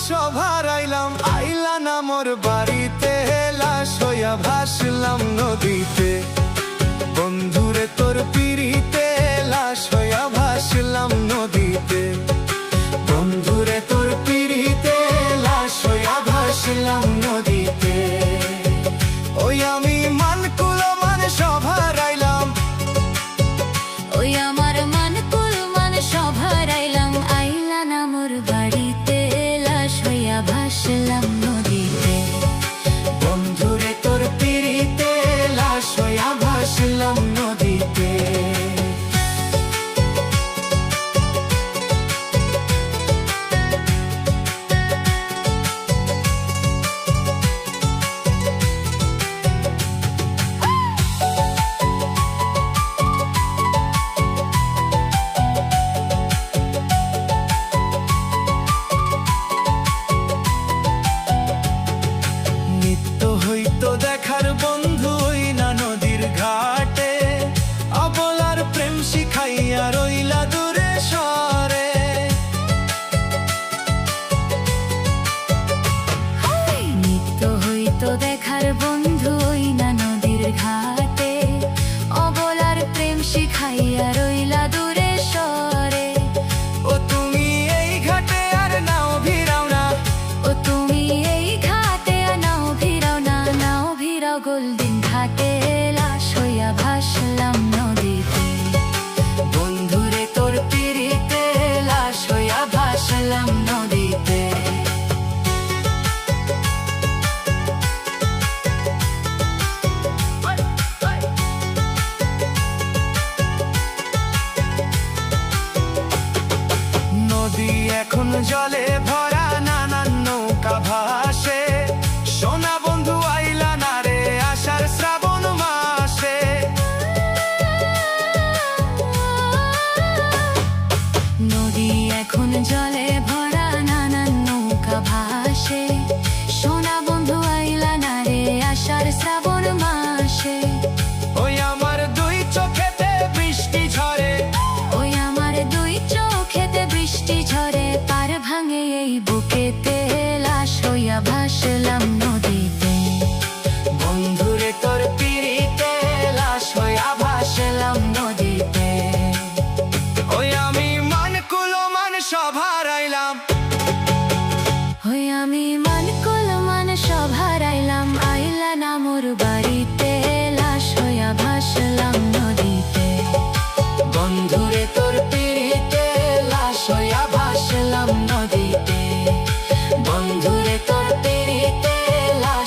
সব হারাইলাম, আইলা না মোর বাড়িতে, লাশ হইয়া ভাসলাম নদীতে। বন্ধুরে তোর পিড়িতে, লাশ হইয়া ভাসলাম নদীতে। বন্ধুরে তোর পিড়িতে, লাশ হইয়া ভাসলাম নদীতে। ওই আমি মান কুলো মান সব হারাইলাম, ওই আমার মান কুল মান সব হারাইলাম, আইলা না মোর বাড়িতে, লাশ হইয়া ভাসলাম নদীতে। বন্ধুরে তোর পিড়িতে, লাশ হইয়া ভাসলাম নদীতে। নিত্য হইতো দেখার বন্ধু ওই না নদীর ঘাটে, অবলার প্রেম শিখাইয়া রইলা দূরে সরে। নিত্য হইতো দেখার বন্ধু ওই না নদীর ঘাটে, অবলার প্রেম শিখাইয়া রইলা দূরে সরে। ও তুমি এই ঘাটে আর নাও ভিড়াও না, ও তুমি এই ঘাটে নাও ভিড়াও না, নাও ভিড়াও গোল্ডেন ঘাটে, লাশ হইয়া ভাসলাম নদীতে। বন্ধুরে তোর পিড়িতে, লাশ হইয়া ভাসলাম নদীতে। নদী এখন জলে ভরা, নানান নৌকা ভাসে। সোনা বন্ধু আইলা না রে আষাঢ় শ্রাবণ মাসে। নদী এখন জলে ভরা, নানান নৌকা ভাসে। সোনা বন্ধু আইলা না রে আষাঢ় শ্রাবণ মাসে। ওই আমার দুই চোখেতে বৃষ্টি ঝরে, ওই আমার দুই চোখেতে বৃষ্টি ঝরে, পার ভাঙে এই বুকেতে, লাশ হইয়া ভাসলাম নদীতে। বন্ধুরে তোর পিড়িতে, লাশ হইয়া ভাসলাম নদীতে। ওই আমি মান কুলো মান সব হারাইলাম, ওই আমি মান কুল মান সব হারাইলাম, আইলা না মোর বাড়িতে, লাশ হইয়া ভাসলাম নদীতে। বন্ধুরে তোর পিড়িতে, লাশ হইয়া ভাসলাম নদীতে। বন্ধুরে তোর পিড়িতে, লাশ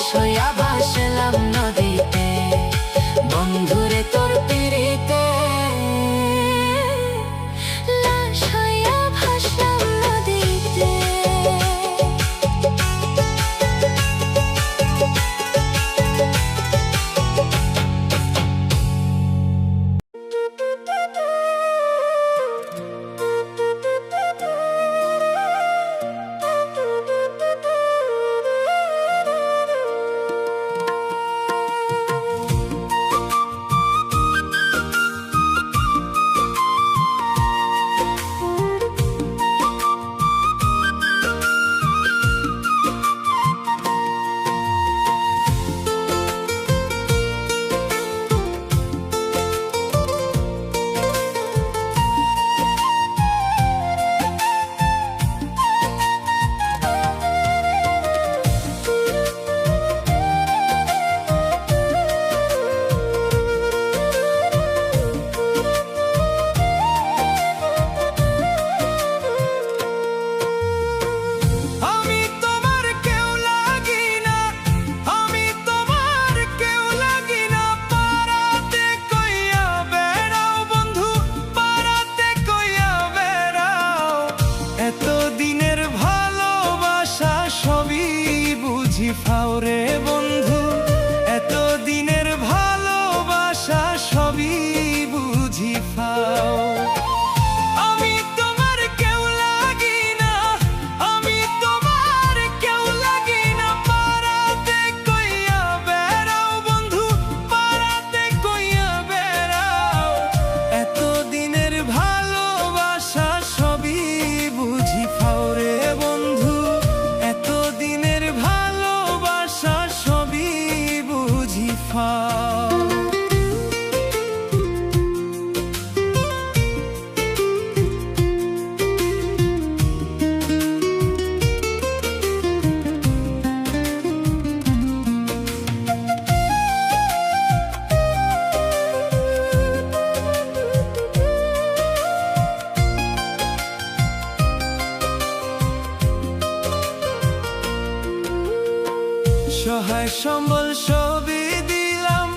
সহায় সম্বল সবই দিলাম,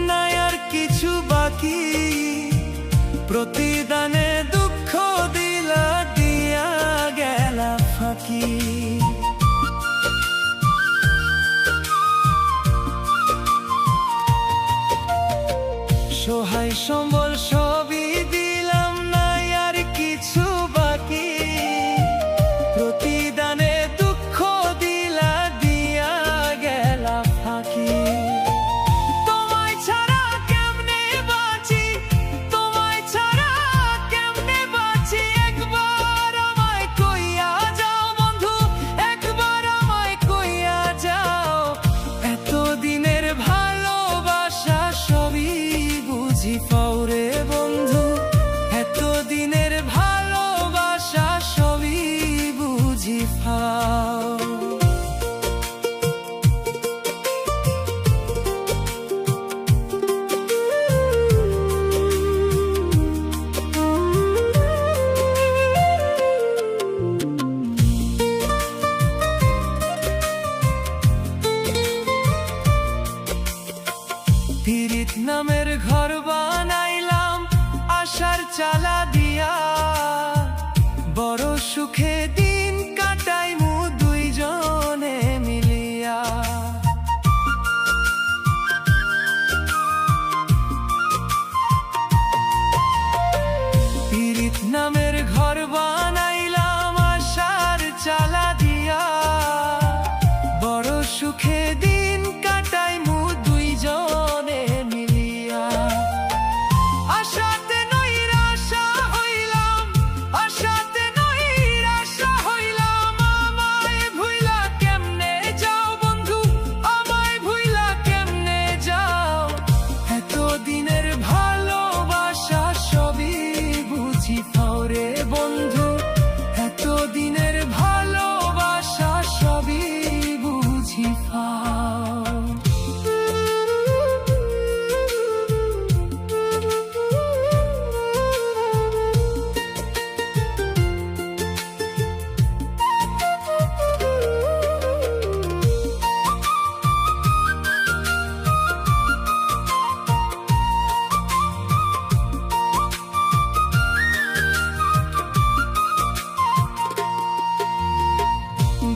নাই আর কিছু বাকি। প্রতিদানে দুঃখ দিলা, দিয়া গেলা ফাঁকি। সহায় সম্বল সবই দিলাম, নাই আর কিছু বাকি। প্রতিদানে দুঃখ দিলা, দিয়া গেলা ফাঁকি। তোমায় ছাড়া কেমনে বাঁচি, তোমায় ছাড়া কেমনে বাঁচি। একবার আমায় কইয়া যাও বন্ধু, একবার আমায় কইয়া যাও। এতদিনের ভালোবাসা সবই বুঝি পাও রে বন্ধু, এতদিনের ভালোবাসা সবই বুঝি পাও। পীড়িত নামের ঘর বানাইলাম আশার চালা দিয়া, বড় সুখে দিন কাটাইমু দুইজনে মিলিয়া। পীড়িত নামের ঘর বানাইলাম আশার চালা দিয়া, বড় সুখে দিন কাটাইমু দুইজনে মিলিয়া। আশাতে নৈরাশা হইলাম, আশাতে নৈরাশা হইলাম। আমায় ভুইলা কেমনে যাও বন্ধু, আমায় ভুইলা কেমনে যাও। এতদিনের ভালোবাসা সবই বুঝি পাও রে বন্ধু, এতদিনের ভালোবাসা সবই বুঝি পাও।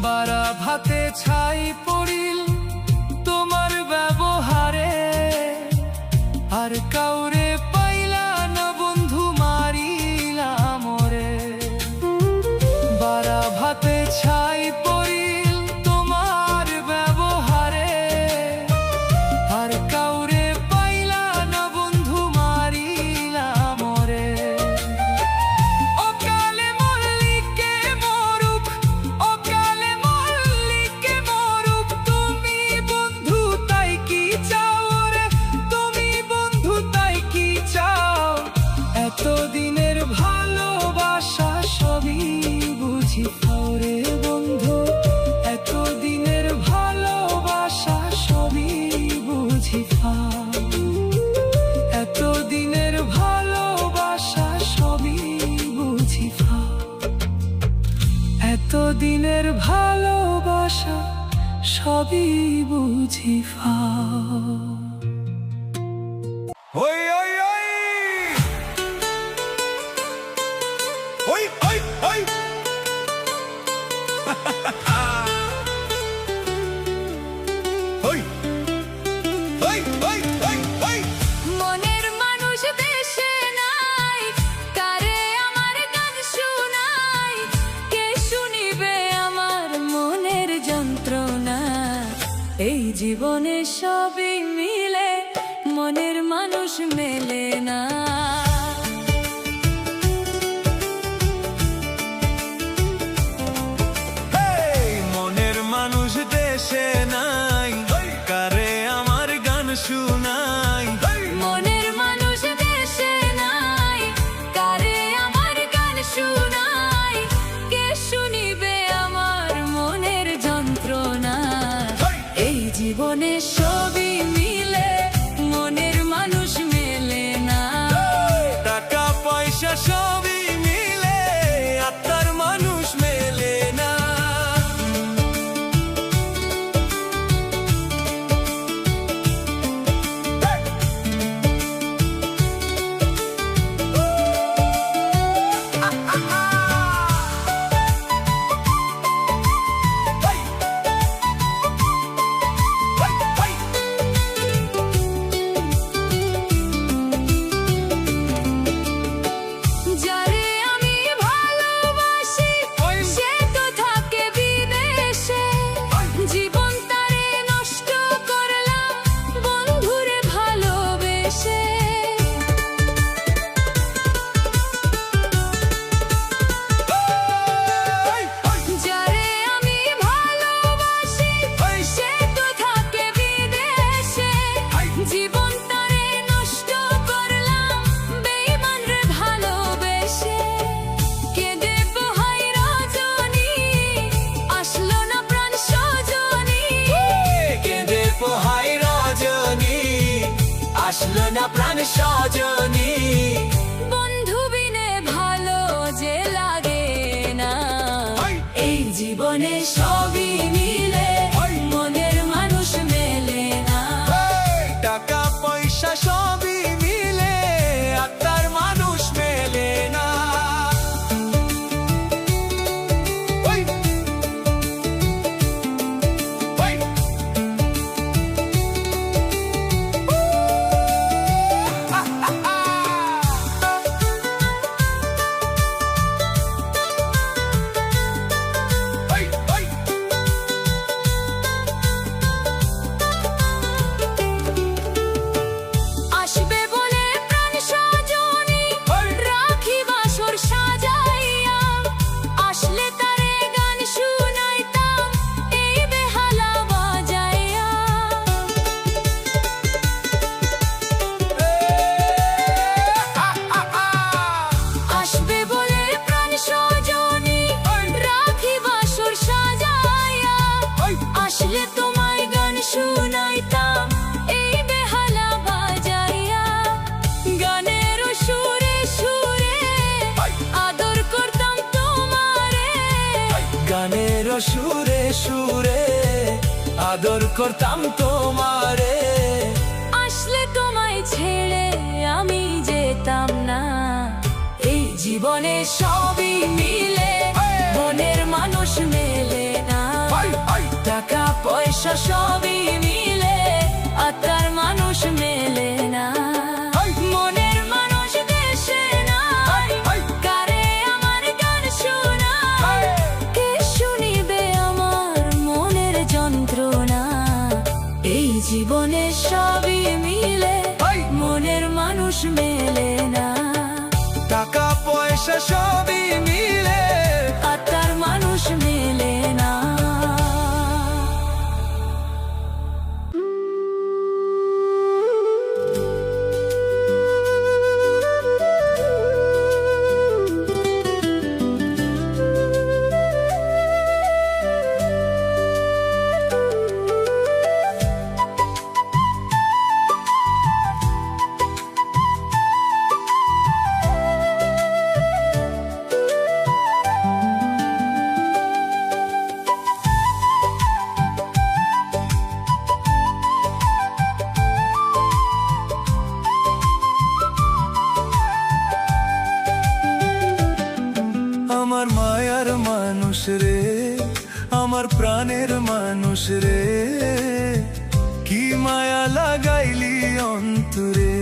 বারা ভাতে ছাই পড়িল তোমার ব্যবহারে, আর কাউরে পাইলা না বন্ধু মারিলা মোরে। বারা ভাতে ছাই পড়িল তোমার ব্যবহারে, আর কাউরে পাইলা না বন্ধু মারিলা মোরে। অকালে মল্লিকে মরুক, অকালে মল্লিকে মরুক, তুমি বন্ধু তাই কি চাও রে, তুমি বন্ধু তাই কি চাও। এতদিনের ভালোবাসা সবই বুঝি পাও রে বন্ধু, এতদিনের ভালোবাসা সবই বুঝি পাও। এতদিনের ভালোবাসা সবই বুঝি পাও, এতদিনের ভালোবাসা সবই বুঝি পাও। ওই ওই ওই ওই ওই ওই ওই ওই ওই ওই ওই। মনের মানুষ দেশে নাই, কারে আমার গান শোনাই। কে শুনিবে আমার মনের যন্ত্রণা। এই জীবনে সবই মিলে, মনের মানুষ মেলে না। মনের মানুষ দেশে নাই, কারে আমার গান শুনাই। মনের মানুষ দেশে নাই, কারে আমার গান শোনাই। কে শুনিবে আমার মনের যন্ত্রণা। এই জীবনে সবই মিলে, মনের মানুষ মেলে না। টাকা পয়সা সবই মিলে, আত্মার মানুষ মেলে না। সজনী। বন্ধু বিনে ভালো যে লাগে না, এই জীবনে সবই মিলে মনের মানুষ মেলে না। টাকা পয়সা সবই মিলে আত্মার মানুষ মেলে না। ওই, ওই। ওই, ওই। আসবে বলে প্রাণ সজনী রাখি বাসর সাজাইয়া, আসলে তারে গান শুনাইতাম এই বেহালা বাজাইয়া। আসবে বলে প্রাণ সজনী রাখি বাসর সাজাইয়া, আসলে তোমায় গান শুনাইতাম এই বেহালা বাজাইয়া। গানের সুরে সুরে আদর করতাম তোমারে, গানের সুরে সুরে আদর করতাম তোমারে। আসলে তোমায় ছেড়ে আমি যেতাম না, এই জীবনে সবই মিলে মনের মানুষ মেলে না। টাকা পয়সা সবই মিলে আত্মার মানুষ মেলে না। মনের মানুষ দেশে নাই, কারে আমার গান শোনায়, কে শুনিবে আমার মনের যন্ত্রণা। এই জীবনে সবই মিলে মনের মানুষ মেলে না। টাকা পয়সা সবই মিলে আত্মার মানুষ মেলে না। আমার মায়ার মানুষ রে, আমার প্রাণের মানুষ রে, কি মায়া লাগাইলি অন্তরে।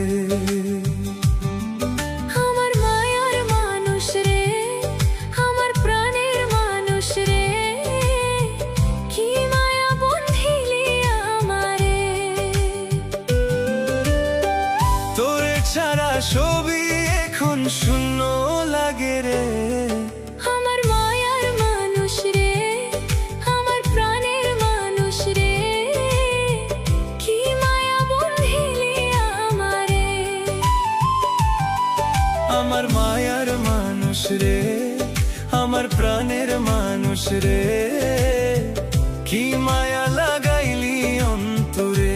আমার মায়ার মানুষ রে, আমার প্রাণের মানুষ রে, কি মায়া বন্ধিলি আমারে। তোরে ছাড়া সবই এখন শূন্য লাগে রে। আমার মায়ার মানুষ রে, আমার প্রাণের মানুষ রে, কি মায়া বন্ধিলি আমারে। আমার মায়ার মানুষ রে, আমার প্রাণের মানুষ রে, কি মায়া লাগাইলি অন্তরে।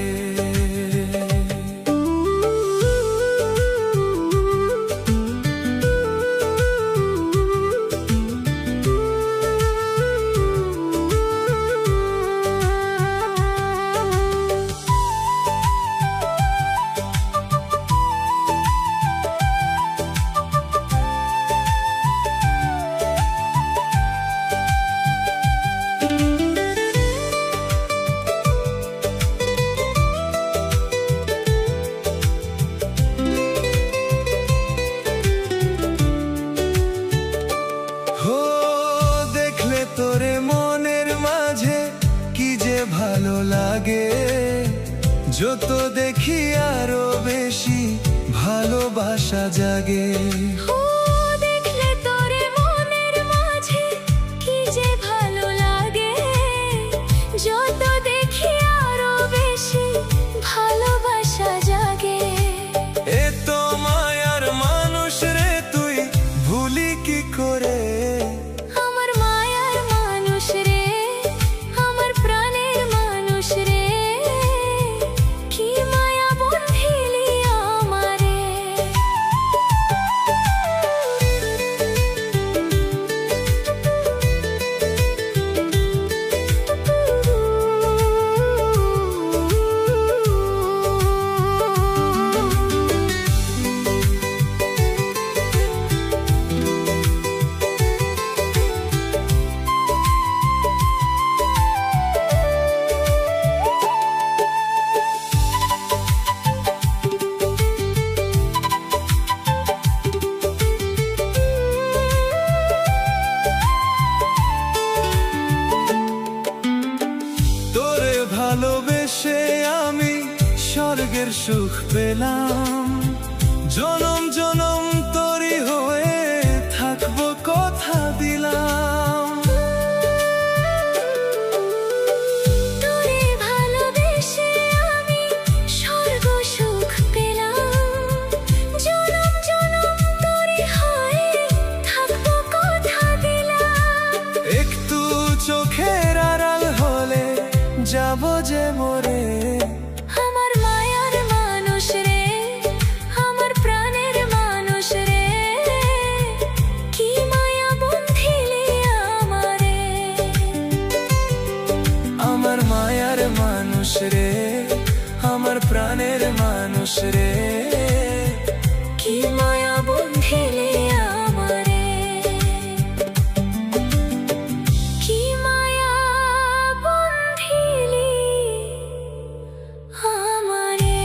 হো দেখলে তোরে মনের মাঝে কি যে ভালো লাগে, যত দেখি আরো বেশি ভালোবাসা জাগে। ও দেখলে তোরে মনের মাঝে কি যে ভালো লাগে, যত দেখি আরো বেশি ভালোবাসা জাগে। এ তো মায়ার মানুষ রে, তুই ভুলি কি করে। আমার মায়ার মানুষ রে, আমার প্রাণের মানুষ রে, কি মায়া বন্ধিলি আমারে। ভাগ্যের সুখ পেলাম, জনম জনম তরি হয়ে থাকবো কথা দিলাম। তোরে ভালোবেসে আমি স্বর্গ সুখ পেলাম, জনম জনম তোরে হয়ে থাকবো কথা দিলাম। একটু চোখের আড়াল হলে যাব যে মরে, আমার মায়ার মানুষ রে, আমার প্রাণের মানুষ রে, কি মায়া বন্ধিলি আমারে। আমার মায়ার মানুষ রে, আমার প্রাণের মানুষ রে, কি মায়া বন্ধিলি আমারে, কি মায়া বন্ধিলি আমারে।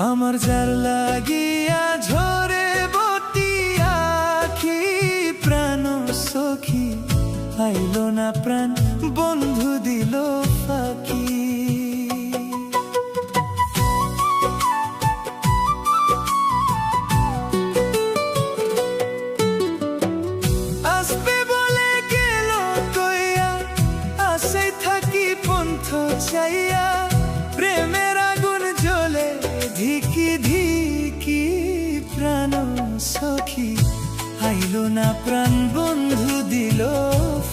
আমার যার লাগিয়া ঝরে বতি আখি, প্রাণ সখী আইলো না প্রাণ বন্ধু দিল ফাঁকি। আসবে বলে গেল কইয়া, আশাই থাকি পন্থ চাইয়া, প্রেমের আগুন জ্বলে ধিকি ধিকি, প্রাণ সখী আইলো না প্রাণ বন্ধু দিল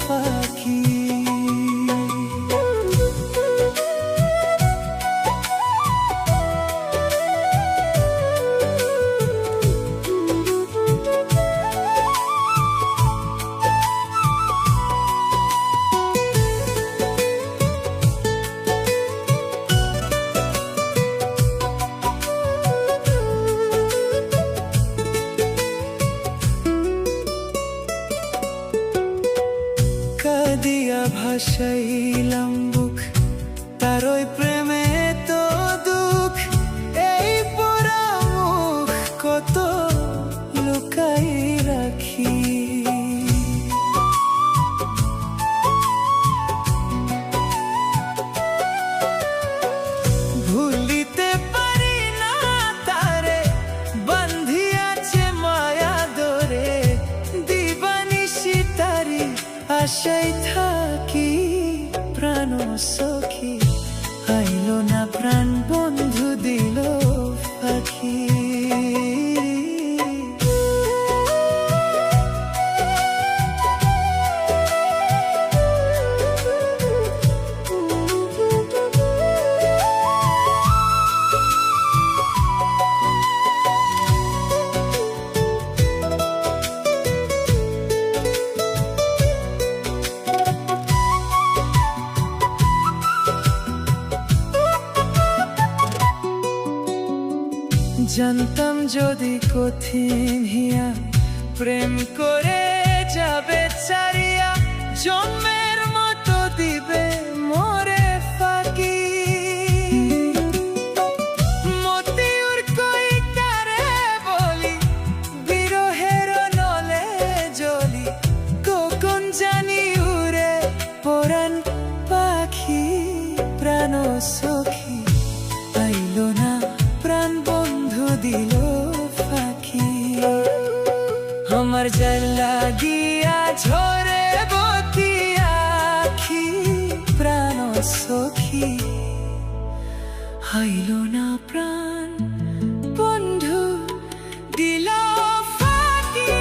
ফাঁকি। কাদিয়া ভাসাইলাম বুক, তার ওই প্রেমে তো দুঃখ, এই পোড়া মুখ কত লুকাই রাখি। ভুলিতে পারি না তারে, বান্ধিয়াছে মায়া দরে, দিবানিশি তারি আশাই থাকি, প্রাণ সখী আইলো না প্রাণ বন্ধু দিল পাখি। জানতাম যদি কঠিন হিয়া, প্রেম করে যাবে ছাড়িয়া, জন্মের মতো দিবে মোরে ফাঁকি। মতিউর কই কারে বলি, বিরহের নলে জ্বলি, কখন জানি উড়ে পরাণ পাখি, প্রাণ সখী আইলো না প্রাণ বন্ধু দিল ফাঁকি। আমার যার লাগিয়া ঝরে বতি আখি, প্রাণ সখী আইলো না প্রাণ বন্ধু দিল ফাঁকি।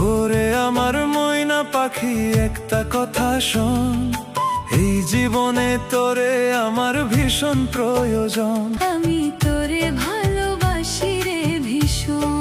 ওরে আমার ময়না পাখি একটা কথা শোন, এই জীবনে তোরে আমার ভীষণ প্রয়োজন। আমি তোরে ভালোবাসি রে ভীষণ।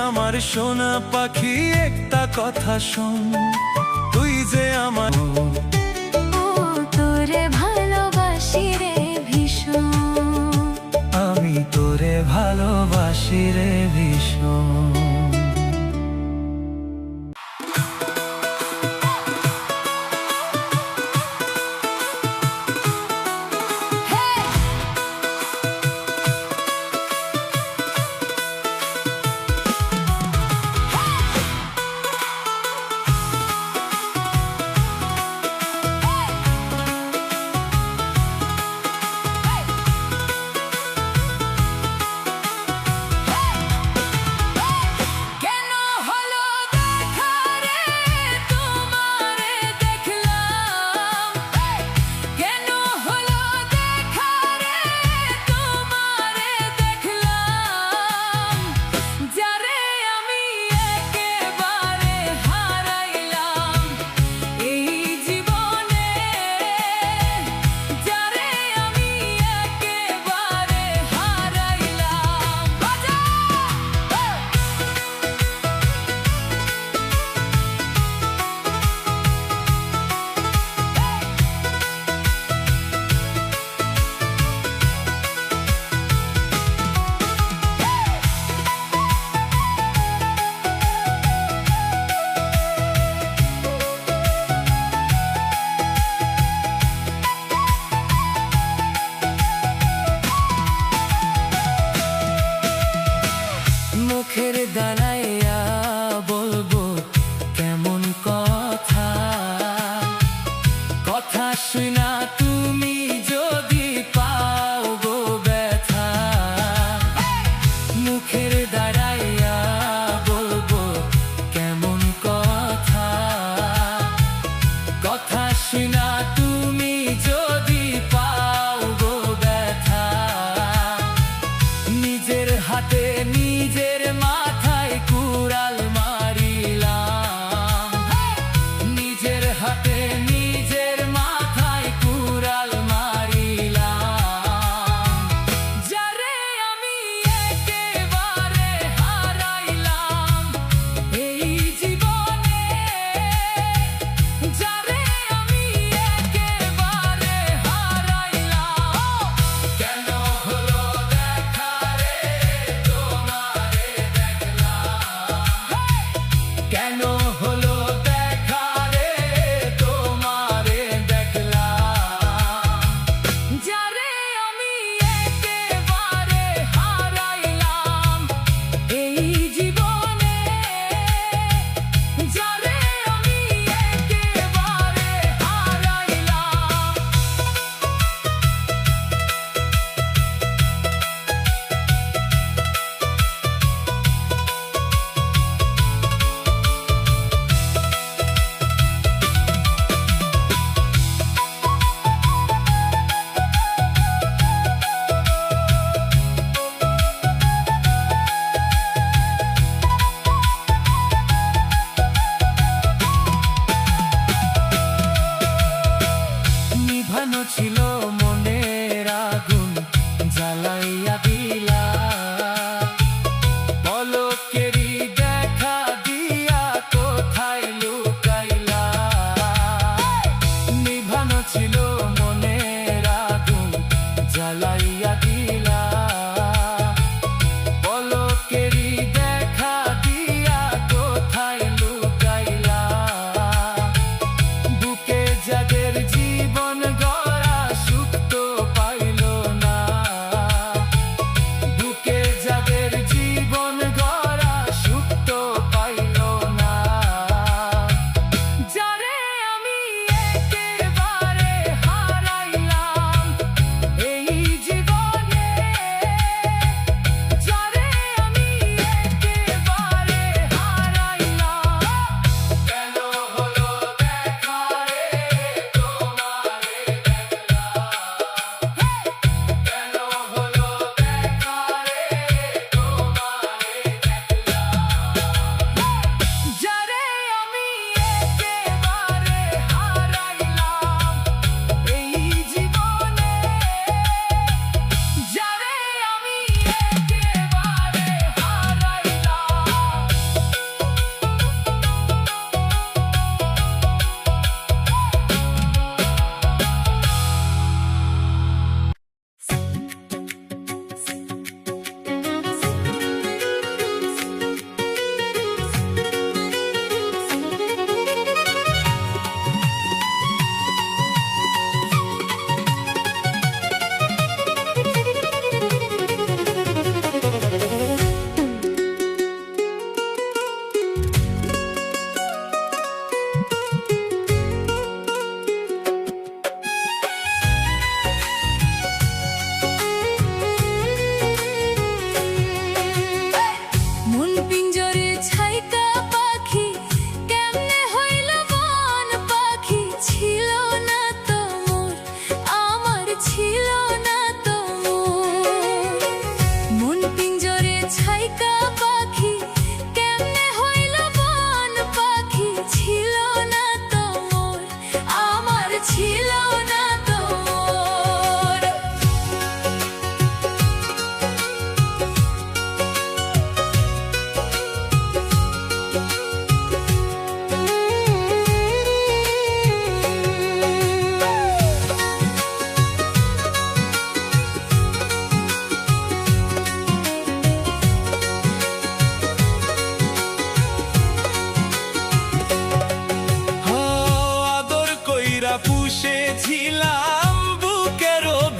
আমার সোনা পাখি একটা কথা শোন, তুই যে আমার ও তোরে ভালোবাসি রে ভীষণ। আমি তোরে ভালোবাসি রে ভীষণ।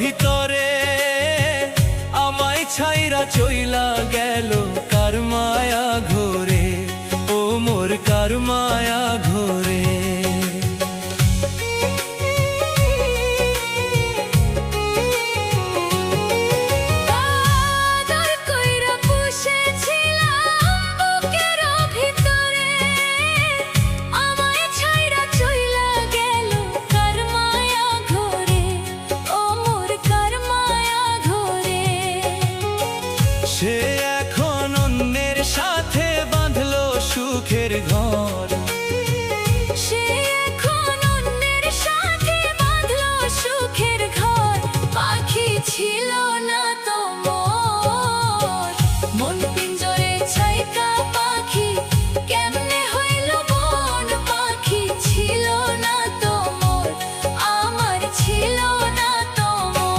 ভিতরে আমায় ছাইরা চইলা গেল কার মায়া ঘোরে, ও মোর কার মায়া ঘোরে। সে এখন অন্যের সাথে বাঁধলো সুখের ঘর, সে এখন অন্যের সাথে বাঁধলো সুখের ঘর। পাখি ছিল না তো মোর, মন পিঞ্জরে ছাইকা পাখি কেমনে হইল বন। পাখি ছিল না তো মোর, আমার ছিল না তো মোর।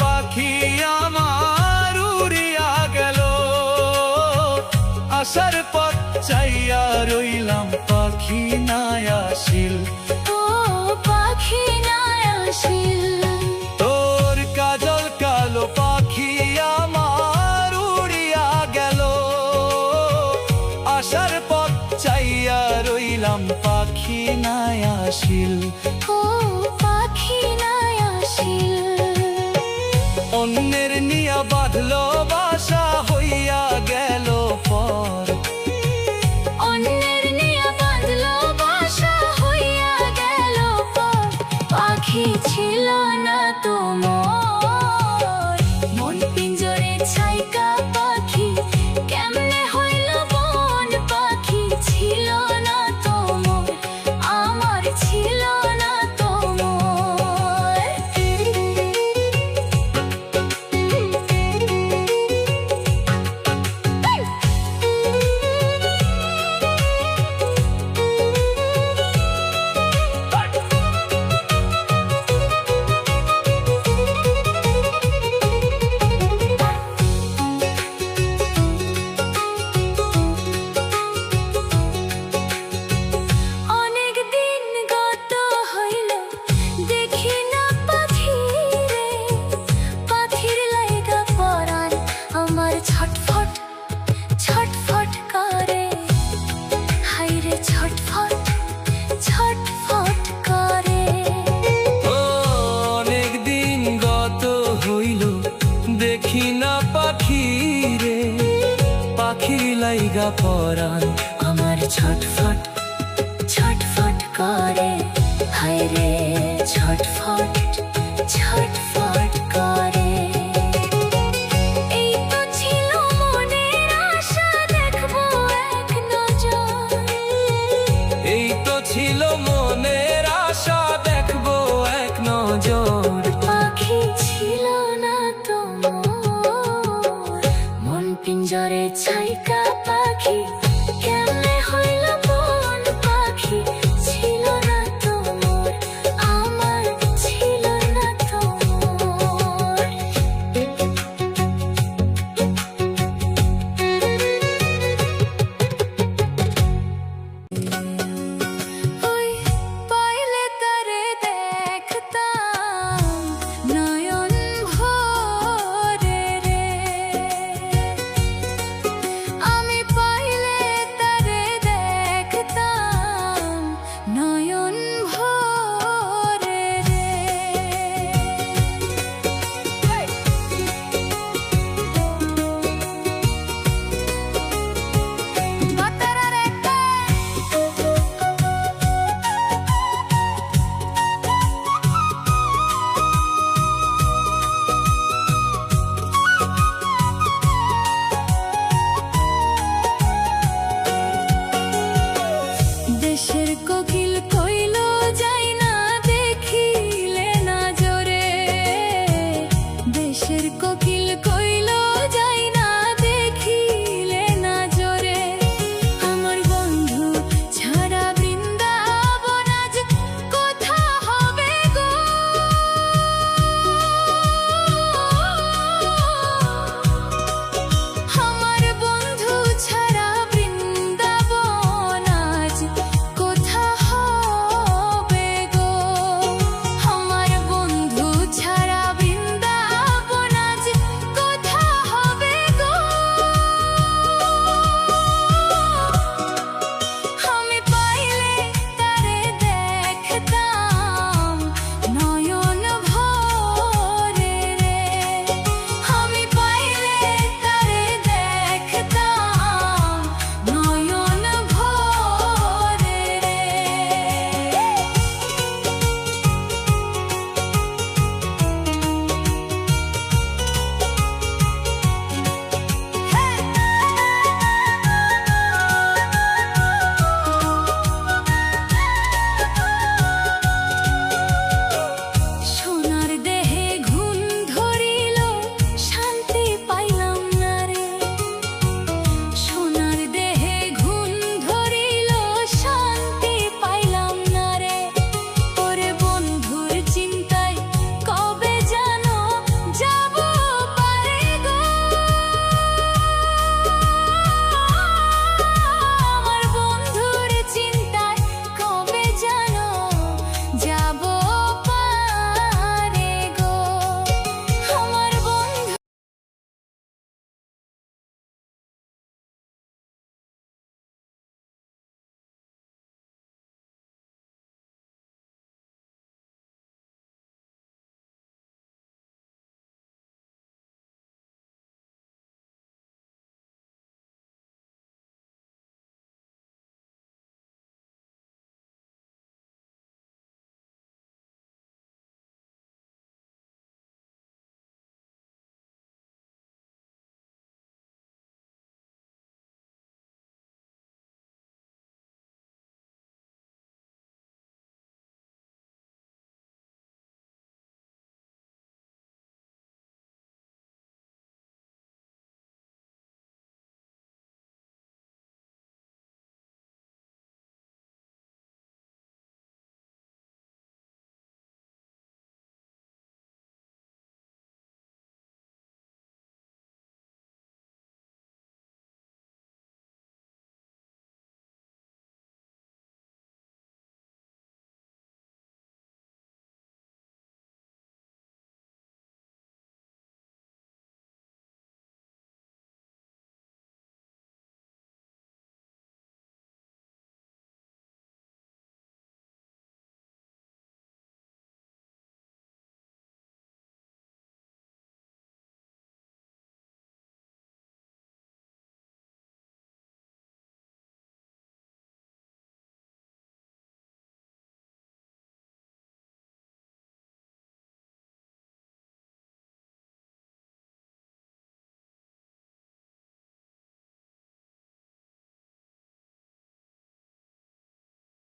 পাখি আমার উড়িয়া গেল, আসার পথ চাইয়া রইলাম পাখি নাই আসিল, ও পাখি নাই আসিল। তোর কাজল কালো পাখি আমার উড়িয়া গেল, আসার পথ চাইয়া রইলাম পাখি নাই আসিল, ও পাখি নাই আসিল। অন্যের নিয়া বাঁধলো বাসা হইয়া গেল পর, অন্যের নিয়া বাঁধলো বাসা হইয়া গেল পর। পাখি ছিল না তো মোর, মন পিঞ্জরে ছাইকা পাখি কেমনে হইল বন। পাখি ছিল না তো মোর, আমার ছিল না তো মোর। অনেক দিন গত হইল দেখি না পাখি রে, পাখির লাইগা পরাণ আমার ছটফট ছটফট করে। হাইরে ছটফট ছটফট করে। অনেক দিন গত হইল দেখি না পাখি রে, পাখির লাইগা পরাণ আমার ছটফট ছটফট করে। হায়রে ছটফট ছটফট করে। এই তো ছিল মনের আশা দেখবো এক নজর, এই তো ছিল মনের আশা দেখবো এক নজর। পাখি ছিল না তো মোর, মন পিঞ্জরে ছাইকা পাখি কেমনে হইল বন। পাখি ছিল না তো মোর, আমার ছিল না তো মোর। ওই পাইলে তারে দেখতাম নয়ন ভরে রে, আমি পাইলে কোকিল কই